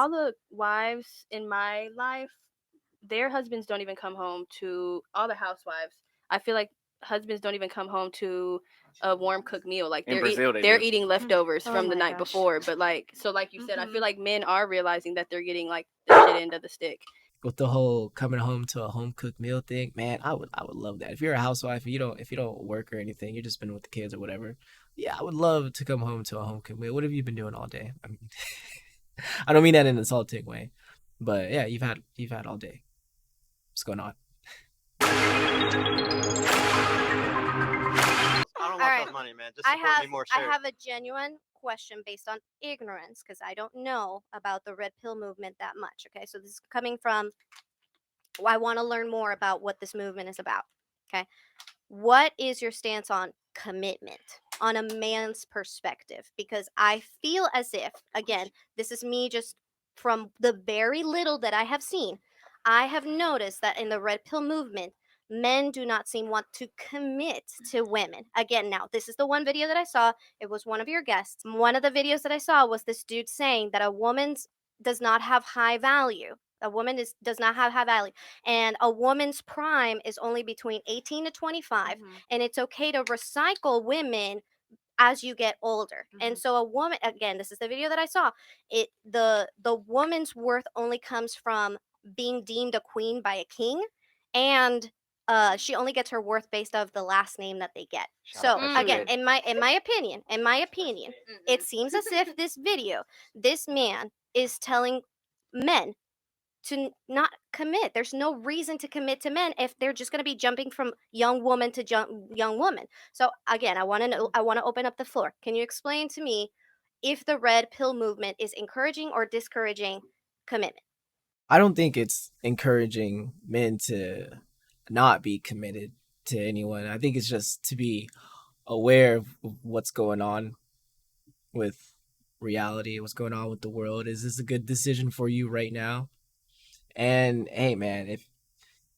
all the wives in my life, their husbands don't even come home to all the housewives. I feel like husbands don't even come home to a warm cooked meal. Like In Brazil, they're do. eating leftovers Oh from the my night gosh. before. But like like you said, I Mhm. feel like men are realizing that they're getting like the shit end of the stick. With the whole coming home to a home cooked meal thing, man, I would love that. If you're a housewife, if you don't work or anything, you're just been with the kids or whatever. Yeah, I would love to come home to a home cooked meal. What have you been doing all day? I mean, I don't mean that in an insulting way, but yeah, you've had all day. What's going on? I don't All want right. those money, man. Just I support have me more. I Share. have a genuine question based on ignorance because I don't know about the red pill movement that much. Okay, so this is coming from I want to learn more about what this movement is about. Okay, what is your stance on commitment on a man's perspective? Because I feel as if, again, this is me just from the very little that I have seen, I have noticed that in the red pill movement, men do not seem want to commit to women. Again, now this is the one video that I saw. It was one of your guests. One of the videos that I saw was this dude saying that a woman's does not have high value. A woman does not have high value, and a woman's prime is only between 18 to 25, and it's okay to recycle women as you get older. And so a woman, again, this is the video that I saw, the woman's worth only comes from being deemed a queen by a king, and she only gets her worth based off the last name that they get. Shout out So that again, shit. in my opinion, it seems as if this man is telling men to not commit. There's no reason to commit to men if they're just going to be jumping from young woman to young woman. So again, I want to know. I want to open up the floor. Can you explain to me if the red pill movement is encouraging or discouraging commitment? I don't think it's encouraging men to not be committed to anyone. I think it's just to be aware of what's going on with reality, what's going on with the world. Is this a good decision for you right now? And hey, man, if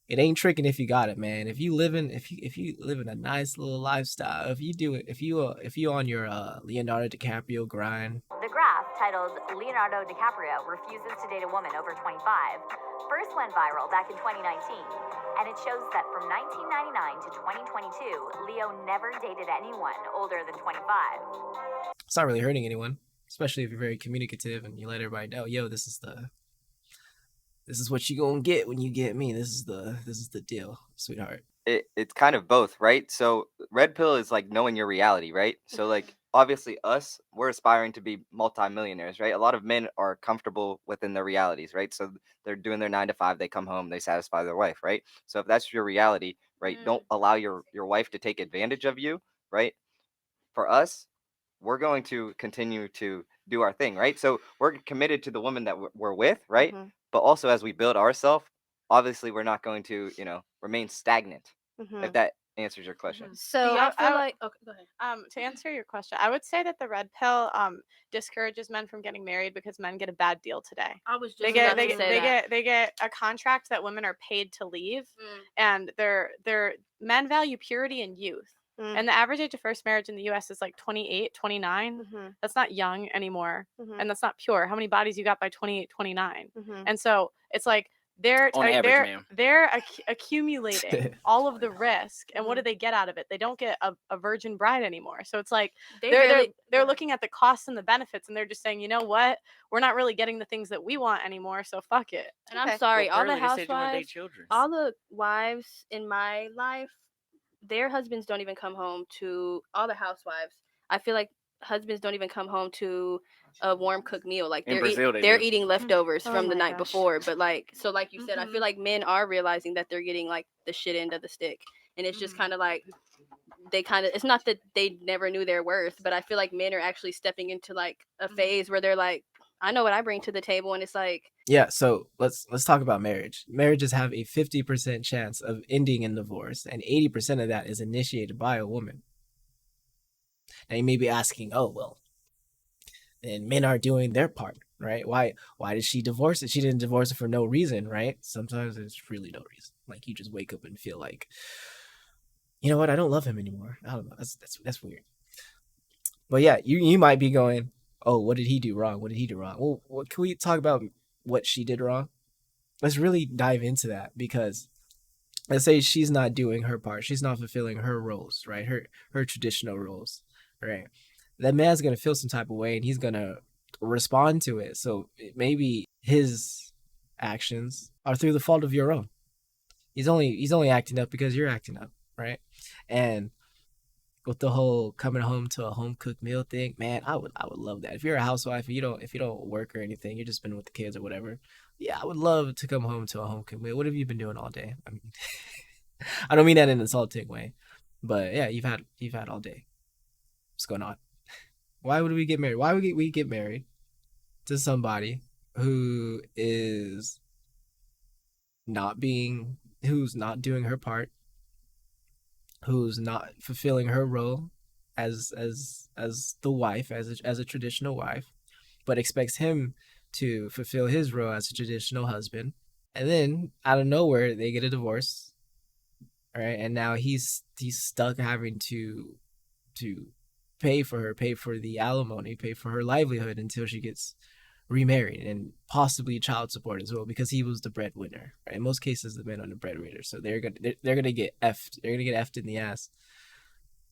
it ain't tricking if you got it, man. If you live in a nice little lifestyle, if you do it, if you on your Leonardo DiCaprio grind. The graph, titled Leonardo DiCaprio Refuses to Date a Woman Over 25, first went viral back in 2019, and it shows that from 1999 to 2022, Leo never dated anyone older than 25. It's not really hurting anyone, especially if you're very communicative and you let everybody know, yo, this is what you gonna get when you get me. This is the deal, sweetheart. It's kind of both, right? So red pill is like knowing your reality, right? So like obviously we're aspiring to be multimillionaires, right? A lot of men are comfortable within their realities, right? So they're doing their 9 to 5, they come home, they satisfy their wife, right? So if that's your reality, right, don't allow your wife to take advantage of you, right? For us, we're going to continue to do our thing, right? So we're committed to the woman that we're with, right? Mhm. But also as we build ourselves, obviously we're not going to, remain stagnant. If that answers your question. Do So y'all feel I- like okay, go ahead. To answer your question, I would say that the red pill discourages men from getting married because men get a bad deal today. I was just They get about to say that. they get a contract that women are paid to leave, and they're men value purity and youth. And the average age of first marriage in the US is like 28, 29. That's not young anymore, and that's not pure. How many bodies you got by 28, 29? And so it's like they're On average, they're ma'am. they're accumulating all of the risk, and what do they get out of it? They don't get a virgin bride anymore. So it's like they're looking at the costs and the benefits, and they're just saying, you know what, we're not really getting the things that we want anymore, so fuck it. And I'm sorry, Well, all the clearly they said you wanna date housewives, children. all the wives in my life, their husbands don't even come home to all the housewives. I feel like husbands don't even come home to a warm cooked meal. Like In Brazil, they they're do. eating leftovers Oh from the my night gosh. before. But like you said, I feel like men are realizing that they're getting like the shit end of the stick, and it's just kind of like it's not that they never knew their worth, but I feel like men are actually stepping into like a phase where they're like, I know what I bring to the table, and it's like Yeah, so let's talk about marriage. Marriages have a 50% chance of ending in divorce, and 80% of that is initiated by a woman. Now you may be asking, oh well, then men are doing their part, right? Why did she divorce it? She didn't divorce it for no reason, right? Sometimes there's really no reason. Like you just wake up and feel like, you know what, I don't love him anymore. I don't know. That's weird. But yeah, you might be going, oh, what did he do wrong? What did he do wrong? Well, can we talk about what she did wrong? Let's really dive into that, because let's say she's not doing her part. She's not fulfilling her roles, right? Her traditional roles, right? That man's gonna feel some type of way, and he's gonna respond to it. So maybe his actions are through the fault of your own. He's only acting up because you're acting up, right? And with the whole coming home to a home cooked meal thing, man, I would love that. If you're a housewife, if you don't work or anything, you're just been with the kids or whatever. Yeah, I would love to come home to a home cooked meal. What have you been doing all day? I mean, I don't mean that in an insulting way, but yeah, you've had all day. What's going on? Why would we get married? Why would we get married to somebody who is who's not doing her part, who's not fulfilling her role as the wife, as a traditional wife, but expects him to fulfill his role as a traditional husband, and then out of nowhere they get a divorce, right? And now he's stuck having to pay for the alimony, pay for her livelihood until she gets remarried, and possibly child support as well, because he was the breadwinner. Right? In most cases, the men are the breadwinner, so they're gonna get effed. They're gonna get effed in the ass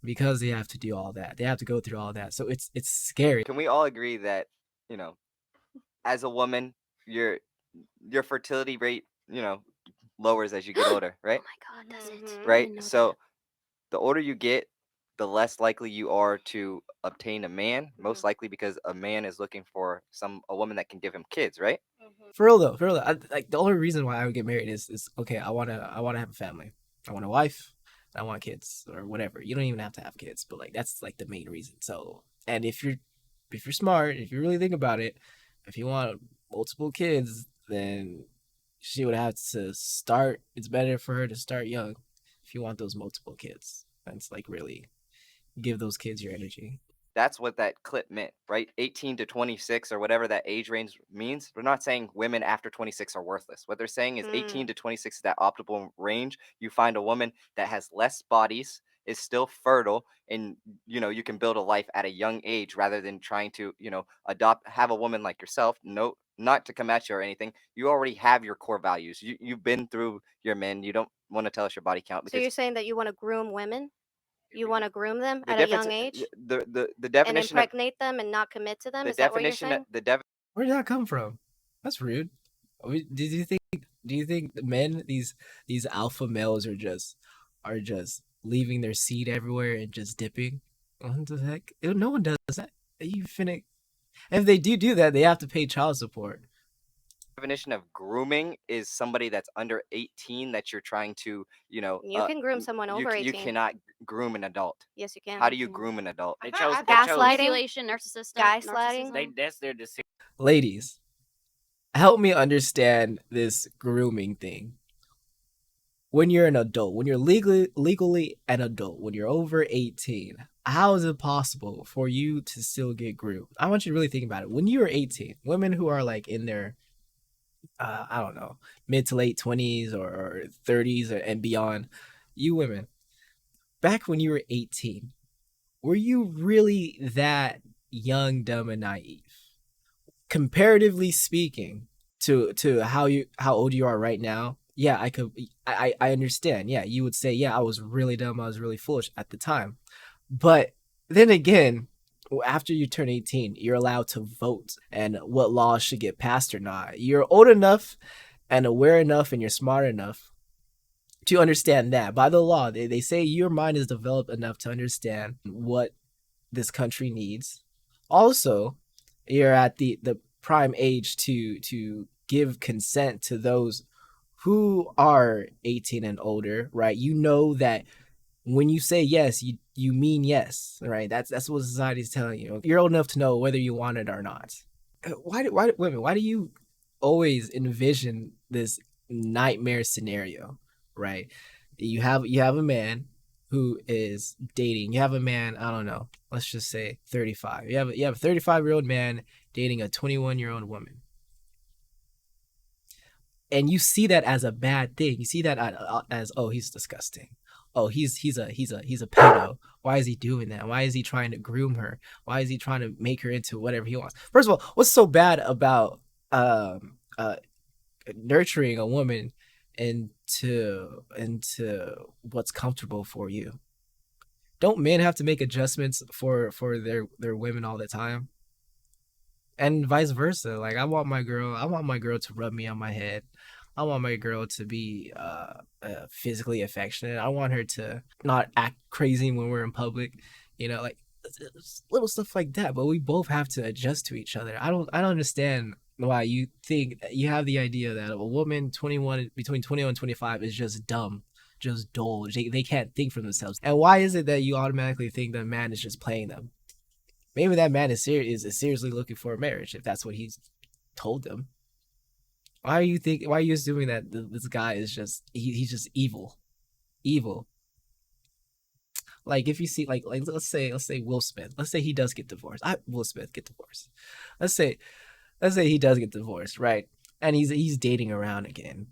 because they have to do all that. They have to go through all that. So it's scary. Can we all agree that, you know, as a woman, your fertility rate, lowers as you get older, right? Oh my God, does it? Mhm. I Right? didn't know So the older you get, the less likely you are to obtain a man, most likely because a man is looking for a woman that can give him kids, right? For real though, like the only reason why I would get married is okay. I wanna have a family. I want a wife. I want kids or whatever. You don't even have to have kids, but like that's like the main reason. So, and if you're smart, if you really think about it, if you want multiple kids, then she would have to start. It's better for her to start young if you want those multiple kids. That's like really give those kids your energy. That's what that clip meant, right? 18 to 26 or whatever that age range means. They're not saying women after 26 are worthless. What they're saying is 18 to 26 is that optimal range. You find a woman that has less bodies, is still fertile, and you can build a life at a young age rather than trying to, have a woman like yourself. No, not to come at you or anything. You already have your core values. You've been through your men. You don't want to tell us your body count So because you're saying that you want to groom women? You want to groom them the at a difference, young age the and definition of impregnate them and not commit to them? the Is that what you're definition saying? the Where did that come from? That's rude. Did you think? Do you think the men, these alpha males, are just leaving their seed everywhere and just dipping? What the heck? No one does that. You finna. If they do that, they have to pay child support. definition of grooming is somebody that's under 18 that you're trying to, You can groom someone over you 18. cannot groom an adult. Yes, you can. How do you groom an adult? I They thought- chose- I thought chose- Gaslighting? Manipulation, Gaslighting? That's their decision. Ladies, help me understand this grooming thing. When you're an adult, when you're legally an adult, when you're over 18, how is it possible for you to still get groomed? I want you to really think about it. When you were 18, women who are like in their I don't know, mid to late 20s or 30s and beyond, you women, back when you were 18, were you really that young, dumb, and naive? Comparatively speaking to how old you are right now, yeah, I understand. Yeah, you would say, yeah, I was really dumb, I was really foolish at the time. But then again, after you turn 18, you're allowed to vote and what laws should get passed or not. You're old enough and aware enough and you're smart enough to understand that by the law, they say your mind is developed enough to understand what this country needs. Also, you're at the prime age to give consent to those who are 18 and older, right? You know that when you say yes, you mean yes, right? That's what society's telling you. You're old enough to know whether you want it or not. Why do you always envision this nightmare scenario, right? You have a man who is dating. You have a man, I don't know, let's just say 35. You have a 35-year-old man dating a 21-year-old woman. And you see that as a bad thing. You see that as, oh, he's disgusting. oh, he's a pedo. Why is he doing that? Why is he trying to groom her? Why is he trying to make her into whatever he wants? First of all, what's so bad about um uh nurturing a woman into what's comfortable for you? Don't men have to make adjustments for their women all the time? And vice versa. Like I want my girl to rub me on my head. I want my girl to be physically affectionate. I want her to not act crazy when we're in public. Like little stuff like that. But we both have to adjust to each other. I don't understand why you think you have the idea that a woman between 21 and 25 is just dumb, just dull. They can't think for themselves. And why is it that you automatically think that man is just playing them? Maybe that man is seriously looking for a marriage if that's what he's told them. Why are you assuming that this guy is just he's just evil? Like if you see like let's say Will Smith. Let's say he does get divorced. Will Smith get divorced. Let's say he does get divorced, right? And he's dating around again.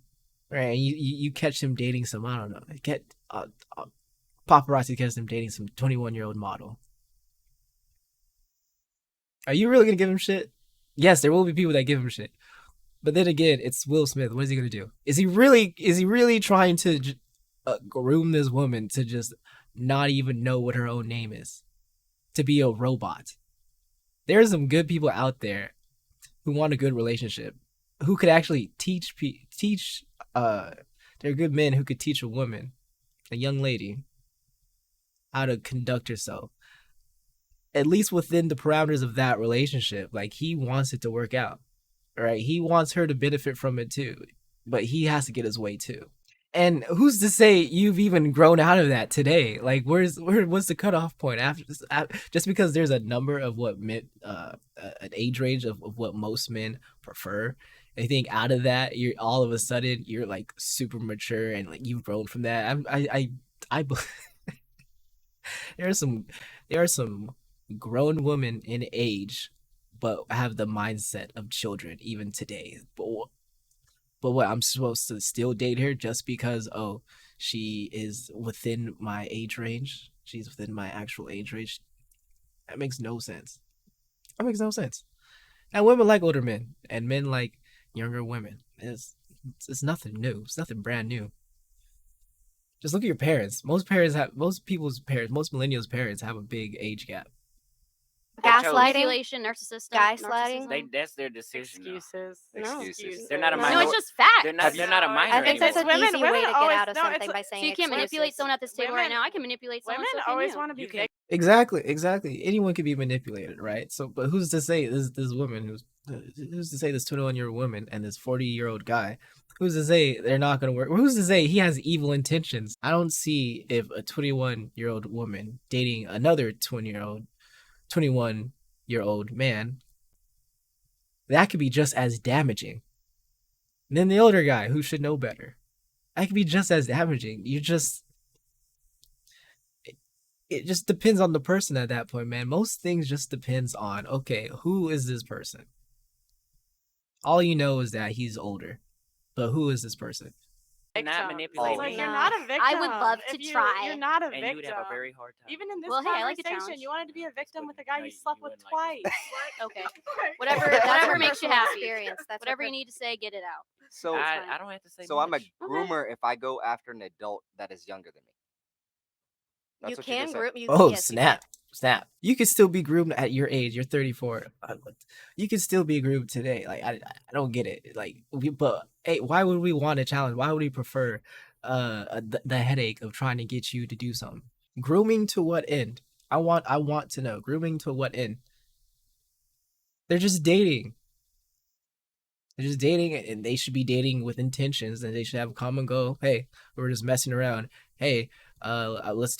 Right? And you catch him dating some, I don't know. Paparazzi catches him dating some 21-year-old model. Are you really gonna give him shit? Yes, there will be people that give him shit. But then again, it's Will Smith. What is he gonna do? Is he really trying to groom this woman to just not even know what her own name is? To be a robot? There are some good people out there who want a good relationship, who could actually teach. There are good men who could teach a woman, a young lady, how to conduct herself, at least within the parameters of that relationship. Like he wants it to work out, right? He wants her to benefit from it too, but he has to get his way too. And who's to say you've even grown out of that today? Like, what's the cutoff point after this? Just because there's a number of what men, an age range of what most men prefer. I think out of that, you're all of a sudden you're like super mature and like you've grown from that. I there are some grown women in age, but have the mindset of children even today. But what, I'm supposed to still date her just because she is within my age range? She's within my actual age range. That makes no sense. And women like older men, and men like younger women. It's nothing new. It's nothing brand new. Just look at your parents. Most millennials' parents have a big age gap. Gaslighting, Manipulation, gaslighting. That's their decision. Excuses. No. Excuses. They're not a No, minor. No, it's just fact. They're not a minor. I think that's an anymore. easy way to get always- out of no, something it's- by saying So you can't manipulate excuses. someone at this table right Women- now. I can manipulate someone. Women So can always you. want to be You can- Exactly. Anyone can be manipulated, right? So, but who's to say this woman who's to say this 21-year-old woman and this 40-year-old guy? Who's to say they're not going to work? Who's to say he has evil intentions? I don't see if a 21-year-old woman dating another 21-year-old man, that could be just as damaging. And then the older guy who should know better, that could be just as damaging. It just depends on the person at that point, man. Most things just depends on, okay, who is this person? All you know is that he's older, but who is this person? Not manipulating. Like, me. you're not a victim. I would love to try. You're not a And victim. you would have a very hard time. Even in this Well, hey, I like a conversation, challenge. you wanted to be a victim with a guy No, you slept you with wouldn't like twice. Okay. That's Whatever her makes you personal happy. experience. That's Whatever her you need to say, get it out. So I don't have to say. I'm a much. groomer if I go after an adult that is younger than me. That's You what can just said. group. You, Oh, yes, you snap. You can still be groomed at your age. You're 34. You can still be groomed today. Like, I don't get it. Like, but hey, why would we want a challenge? Why would we prefer the headache of trying to get you to do something? Grooming to what end? I want to know. Grooming to what end? They're just dating. And they should be dating with intentions, and they should have a common goal. Hey, we're just messing around. Hey, let's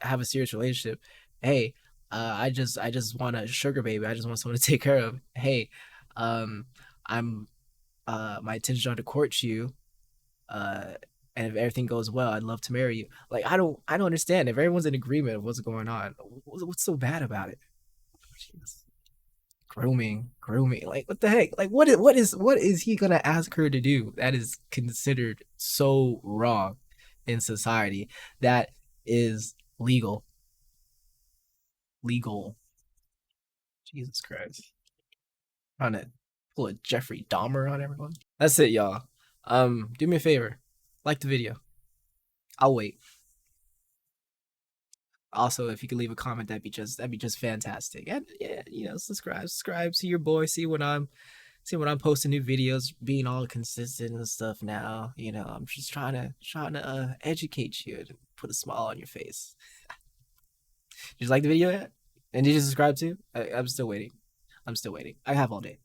have a serious relationship. Hey, I just want a sugar baby. I just want someone to take care of. Hey, I'm my intentions are to court you. And if everything goes well, I'd love to marry you. Like, I don't understand. If everyone's in agreement of what's going on, what's so bad about it? Jeez. Grooming. Like, what the heck? Like, what is he gonna ask her to do that is considered so wrong? in society that is legal. Jesus Christ. Trying to pull a Jeffrey Dahmer on everyone. That's it, y'all. Do me a favor. Like the video. I'll wait. Also, if you could leave a comment, that'd be just fantastic. And yeah, subscribe to your boy. See when I'm posting new videos, being all consistent and stuff. Now, I'm just trying to educate you and put a smile on your face. Did you like the video yet? And did you subscribe too? I'm still waiting. I have all day.